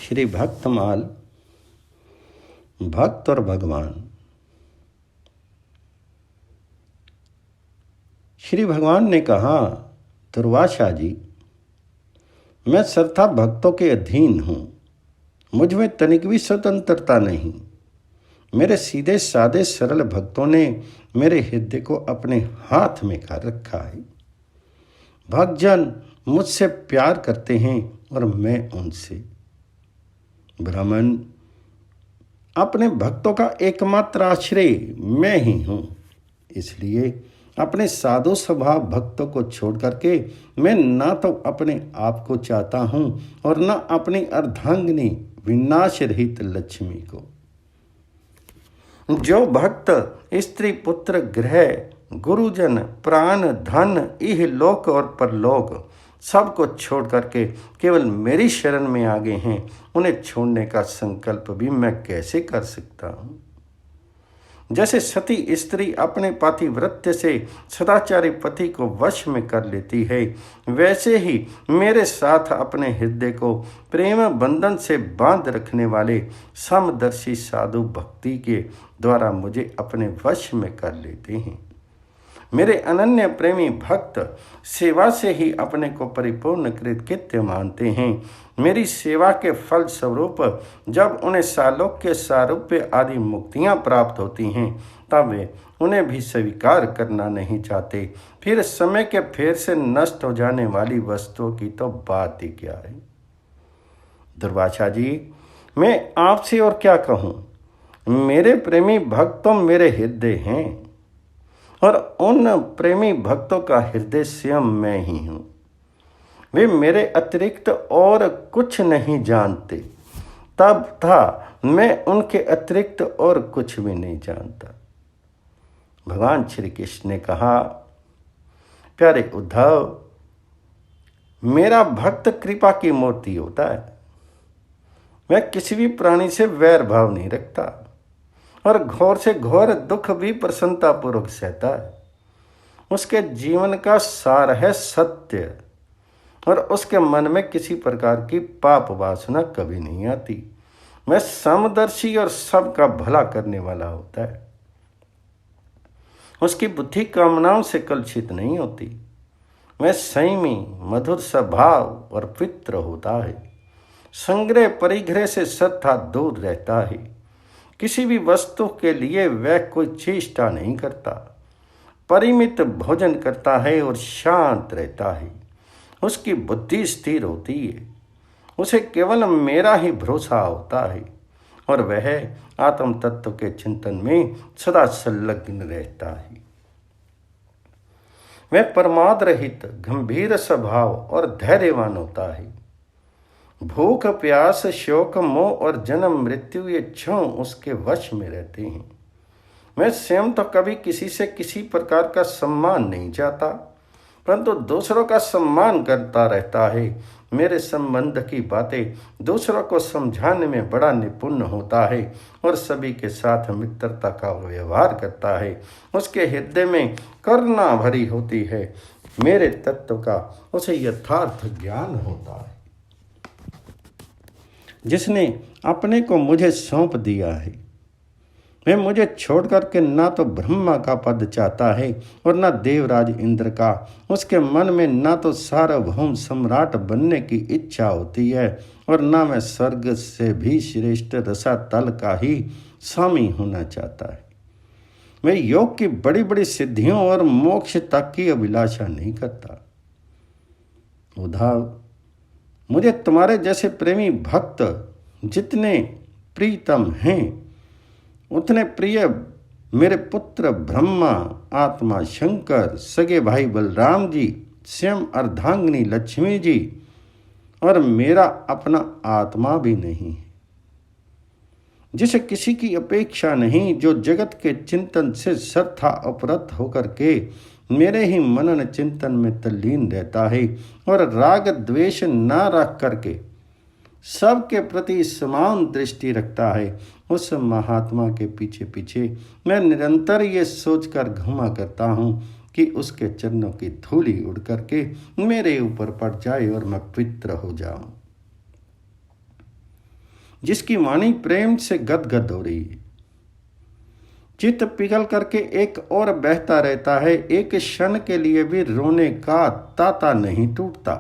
श्री भक्तमाल, भक्त और भगवान। श्री भगवान ने कहा, दुर्वासा जी, मैं सर्वथा भक्तों के अधीन हूँ, मुझ में तनिक भी स्वतंत्रता नहीं। मेरे सीधे साधे सरल भक्तों ने मेरे हृदय को अपने हाथ में कर रखा है। भक्तजन मुझसे प्यार करते हैं और मैं उनसे। ब्राह्मण, अपने भक्तों का एकमात्र आश्रय मैं ही हूँ, इसलिए अपने साधु स्वभाव भक्तों को छोड़ करके मैं ना तो अपने आप को चाहता हूँ और न अपनी अर्धांगिनी विनाश रहित लक्ष्मी को। जो भक्त स्त्री पुत्र गृह गुरुजन प्राण धन इह लोक और परलोक सबको छोड़ करके केवल मेरी शरण में आ गए हैं, उन्हें छोड़ने का संकल्प भी मैं कैसे कर सकता हूँ। जैसे सती स्त्री अपने पातिव्रत्य से सदाचारी पति को वश में कर लेती है, वैसे ही मेरे साथ अपने हृदय को प्रेम बंधन से बांध रखने वाले समदर्शी साधु भक्ति के द्वारा मुझे अपने वश में कर लेते हैं। मेरे अनन्य प्रेमी भक्त सेवा से ही अपने को परिपूर्ण कृतकृत्य मानते हैं। मेरी सेवा के फल स्वरूप जब उन्हें सालोक्य सारूप्य आदि मुक्तियां प्राप्त होती हैं, तब वे उन्हें भी स्वीकार करना नहीं चाहते। फिर समय के फेर से नष्ट हो जाने वाली वस्तुओं की तो बात ही क्या है। दुर्वासा जी, मैं आपसे और क्या कहूँ। मेरे प्रेमी भक्त तो मेरे हृदय हैं और उन प्रेमी भक्तों का हृदय स्वयं मैं ही हूँ। वे मेरे अतिरिक्त और कुछ नहीं जानते, तब था मैं उनके अतिरिक्त और कुछ भी नहीं जानता। भगवान श्री कृष्ण ने कहा, प्यारे उद्धव, मेरा भक्त कृपा की मूर्ति होता है। मैं किसी भी प्राणी से वैर भाव नहीं रखता और घोर से घोर दुख भी प्रसन्नतापूर्वक सहता है। उसके जीवन का सार है सत्य और उसके मन में किसी प्रकार की पाप वासना कभी नहीं आती। वह समदर्शी और सबका भला करने वाला होता है। उसकी बुद्धि कामनाओं से कलुषित नहीं होती। वह संयमी मधुर स्वभाव और पवित्र होता है। संग्रह परिग्रह से सदा दूर रहता है। किसी भी वस्तु के लिए वह कोई चेष्टा नहीं करता। परिमित भोजन करता है और शांत रहता है। उसकी बुद्धि स्थिर होती है। उसे केवल मेरा ही भरोसा होता है और वह आत्म तत्व के चिंतन में सदा संलग्न रहता है। वह प्रमाद रहित गंभीर स्वभाव और धैर्यवान होता है। भूख प्यास शोक मोह और जन्म मृत्यु ये क्षण उसके वश में रहते हैं। मैं स्वयं तो कभी किसी से किसी प्रकार का सम्मान नहीं चाहता, परंतु दूसरों का सम्मान करता रहता है। मेरे संबंध की बातें दूसरों को समझाने में बड़ा निपुण होता है और सभी के साथ मित्रता का व्यवहार करता है। उसके हृदय में करुणा भरी होती है। मेरे तत्व का उसे यथार्थ ज्ञान होता है। जिसने अपने को मुझे सौंप दिया है, वह मुझे छोड़ करके ना तो ब्रह्मा का पद चाहता है और ना देवराज इंद्र का। उसके मन में ना तो सार्वभौम सम्राट बनने की इच्छा होती है और ना मैं स्वर्ग से भी श्रेष्ठ रसातल का ही स्वामी होना चाहता है। मैं योग की बड़ी बड़ी सिद्धियों और मोक्ष तक की अभिलाषा नहीं करता। उद्धव, मुझे तुम्हारे जैसे प्रेमी भक्त जितने प्रीतम हैं, उतने प्रिय मेरे पुत्र ब्रह्मा, आत्मा शंकर, सगे भाई बलराम जी, स्वयं अर्धांगिनी लक्ष्मी जी और मेरा अपना आत्मा भी नहीं है, जिसे किसी की अपेक्षा नहीं, जो जगत के चिंतन से सर्वथा अपरत होकर के मेरे ही मनन चिंतन में तल्लीन रहता है और राग द्वेष ना रख करके सबके प्रति समान दृष्टि रखता है। उस महात्मा के पीछे पीछे मैं निरंतर ये सोचकर घूमा करता हूँ कि उसके चरणों की धूली उड़ करके मेरे ऊपर पड़ जाए और मैं पवित्र हो जाऊं। जिसकी वाणी प्रेम से गदगद हो रही है। चित्त पिघल करके एक और बहता रहता है, एक क्षण के लिए भी रोने का ताता नहीं टूटता,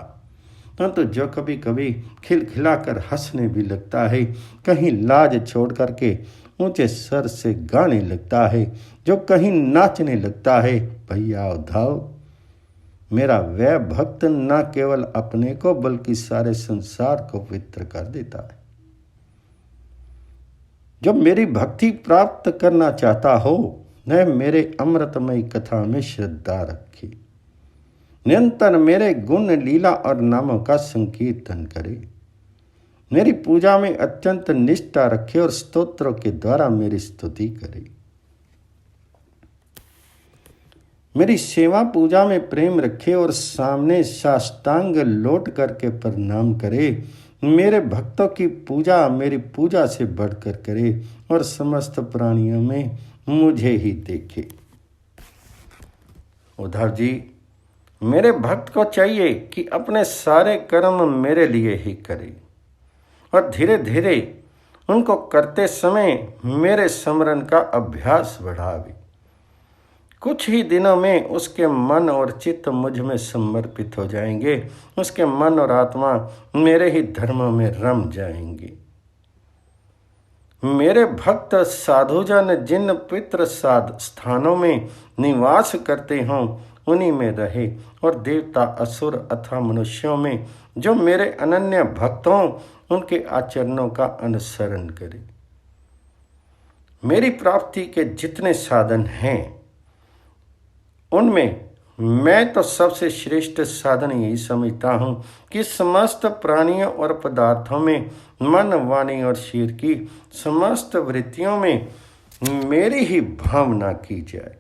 परंतु जो कभी कभी खिलखिलाकर हंसने भी लगता है, कहीं लाज छोड़ करके ऊंचे स्वर से गाने लगता है, जो कहीं नाचने लगता है, भैया उधाओ। मेरा वह भक्त न केवल अपने को बल्कि सारे संसार को पवित्र कर देता है। जो मेरी भक्ति प्राप्त करना चाहता हो, वह मेरे अमृतमयी कथा में श्रद्धा रखे, निरंतर मेरे गुण लीला और नामों का संकीर्तन करे, मेरी पूजा में अत्यंत निष्ठा रखे और स्तोत्रों के द्वारा मेरी स्तुति करे, मेरी सेवा पूजा में प्रेम रखे और सामने साष्टांग लौट करके प्रणाम करे, मेरे भक्तों की पूजा मेरी पूजा से बढ़कर करे और समस्त प्राणियों में मुझे ही देखे। उद्धव जी, मेरे भक्त को चाहिए कि अपने सारे कर्म मेरे लिए ही करे और धीरे धीरे उनको करते समय मेरे स्मरण का अभ्यास बढ़ावे। कुछ ही दिनों में उसके मन और चित्त मुझ में समर्पित हो जाएंगे, उसके मन और आत्मा मेरे ही धर्म में रम जाएंगे। मेरे भक्त साधुजन जिन पितृ स्थानों में निवास करते हों उन्हीं में रहे और देवता असुर अथवा मनुष्यों में जो मेरे अनन्य भक्त हों उनके आचरणों का अनुसरण करे। मेरी प्राप्ति के जितने साधन हैं उनमें मैं तो सबसे श्रेष्ठ साधन यही समझता हूँ कि समस्त प्राणियों और पदार्थों में, मन वाणी और शरीर की समस्त वृत्तियों में मेरी ही भावना की जाए।